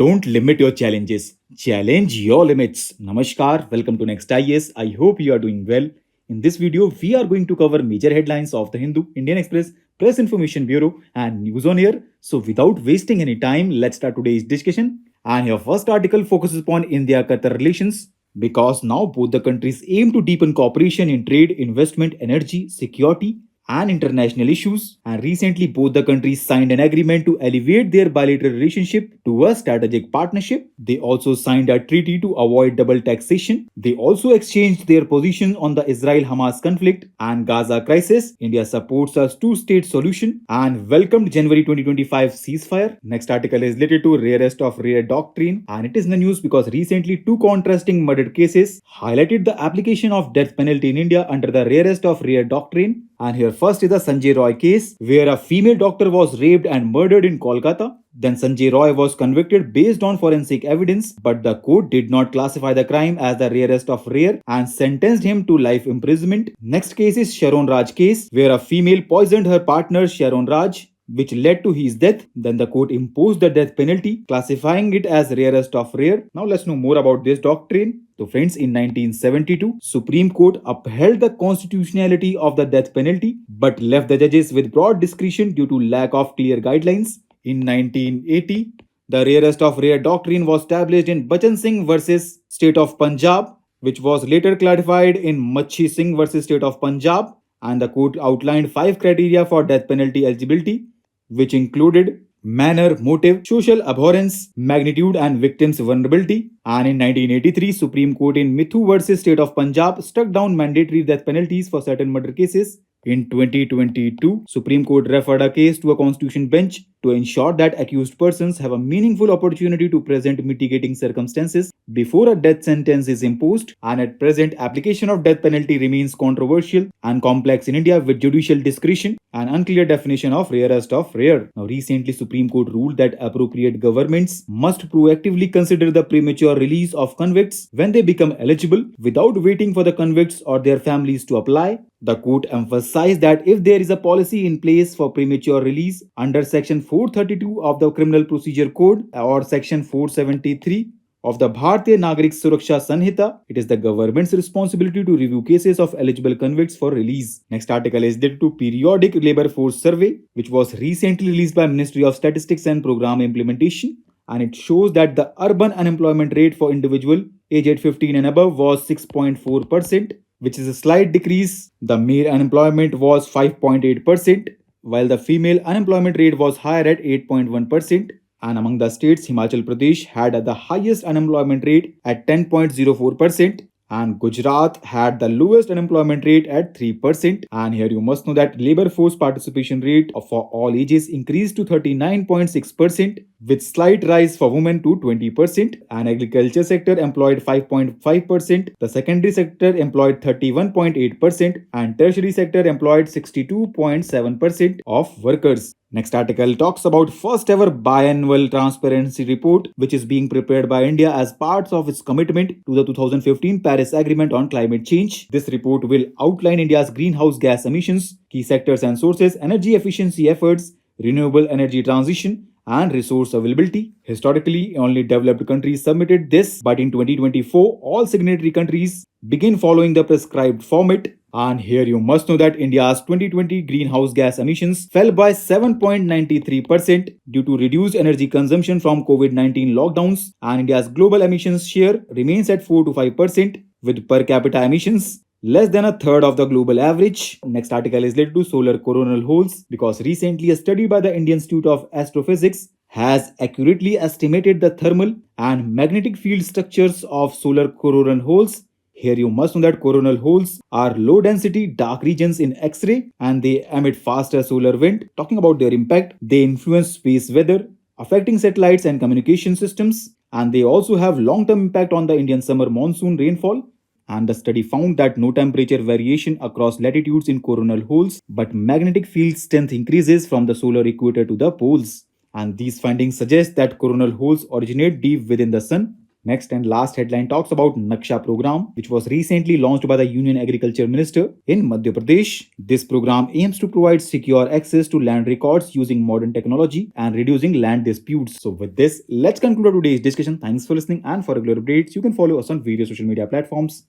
Don't limit your challenges. Challenge your limits. Namaskar. Welcome to Next IS. I hope you are doing well. In this video, we are going to cover major headlines of the Hindu, Indian Express, Press Information Bureau, and News on Air. So, without wasting any time, let's start today's discussion. And your first article focuses upon India-Qatar relations because now both the countries aim to deepen cooperation in trade, investment, energy, security, and international issues. And recently, both the countries signed an agreement to elevate their bilateral relationship to a strategic partnership. They also signed a treaty to avoid double taxation. They also exchanged their position on the Israel Hamas conflict and Gaza crisis. India supports a two-state solution and welcomed January 2025 ceasefire. Next article is related to Rarest of Rare Doctrine, and it is in the news because recently two contrasting murder cases highlighted the application of death penalty in India under the Rarest of Rare Doctrine. And here first is the Sanjay Roy case, where a female doctor was raped and murdered in Kolkata. Then Sanjay Roy was convicted based on forensic evidence, but the court did not classify the crime as the rarest of rare and sentenced him to life imprisonment. Next case is Sharon Raj case, where a female poisoned her partner Sharon Raj, which led to his death. Then the court imposed the death penalty, classifying it as rarest of rare. Now let's know more about this doctrine. So friends, in 1972, Supreme Court upheld the constitutionality of the death penalty but left the judges with broad discretion due to lack of clear guidelines. In 1980, the rarest of rare doctrine was established in Bachan Singh versus State of Punjab, which was later clarified in Machi Singh versus State of Punjab, and the court outlined 5 criteria for death penalty eligibility, which included manner, motive, social abhorrence, magnitude, and victim's vulnerability. And in 1983, Supreme Court in Mithu versus State of Punjab struck down mandatory death penalties for certain murder cases. In 2022, Supreme Court referred a case to a constitution bench to ensure that accused persons have a meaningful opportunity to present mitigating circumstances before a death sentence is imposed. And at present, application of death penalty remains controversial and complex in India with judicial discretion and unclear definition of rarest of rare. Now, recently, Supreme Court ruled that appropriate governments must proactively consider the premature release of convicts when they become eligible without waiting for the convicts or their families to apply. The court emphasized that if there is a policy in place for premature release under Section 432 of the Criminal Procedure Code or Section 473 of the Bharatiya Nagarik Suraksha Sanhita, it is the government's responsibility to review cases of eligible convicts for release. Next article is related to Periodic Labor Force Survey, which was recently released by Ministry of Statistics and Program Implementation, and it shows that the urban unemployment rate for individual aged 15 and above was 6.4%, which is a slight decrease. The male unemployment was 5.8%, while the female unemployment rate was higher at 8.1%. And among the states, Himachal Pradesh had the highest unemployment rate at 10.04%, and Gujarat had the lowest unemployment rate at 3%. And here you must know that labor force participation rate for all ages increased to 39.6%, with slight rise for women to 20%. And agriculture sector employed 5.5%, the secondary sector employed 31.8%, and tertiary sector employed 62.7% of workers. Next article talks about first ever biannual transparency report, which is being prepared by India as part of its commitment to the 2015 Paris Agreement on climate change. This report will outline India's greenhouse gas emissions, key sectors and sources, energy efficiency efforts, renewable energy transition, and resource availability. Historically, only developed countries submitted this, but in 2024, all signatory countries begin following the prescribed format. And here you must know that India's 2020 greenhouse gas emissions fell by 7.93% due to reduced energy consumption from COVID-19 lockdowns, and India's global emissions share remains at 4 to 5%, with per capita emissions less than a third of the global average. Next article is related to solar coronal holes because recently a study by the Indian Institute of Astrophysics has accurately estimated the thermal and magnetic field structures of solar coronal holes. Here you must know that coronal holes are low density dark regions in X-ray and they emit faster solar wind. Talking about their impact, they influence space weather, affecting satellites and communication systems, and they also have long-term impact on the Indian summer monsoon rainfall. And the study found that no temperature variation across latitudes in coronal holes, but magnetic field strength increases from the solar equator to the poles. And these findings suggest that coronal holes originate deep within the sun Next and last headline talks about Naksha program, which was recently launched by the Union Agriculture Minister in Madhya Pradesh. This program aims to provide secure access to land records using modern technology and reducing land disputes. So with this, let's conclude today's discussion. Thanks for listening, and for regular updates, you can follow us on various social media platforms.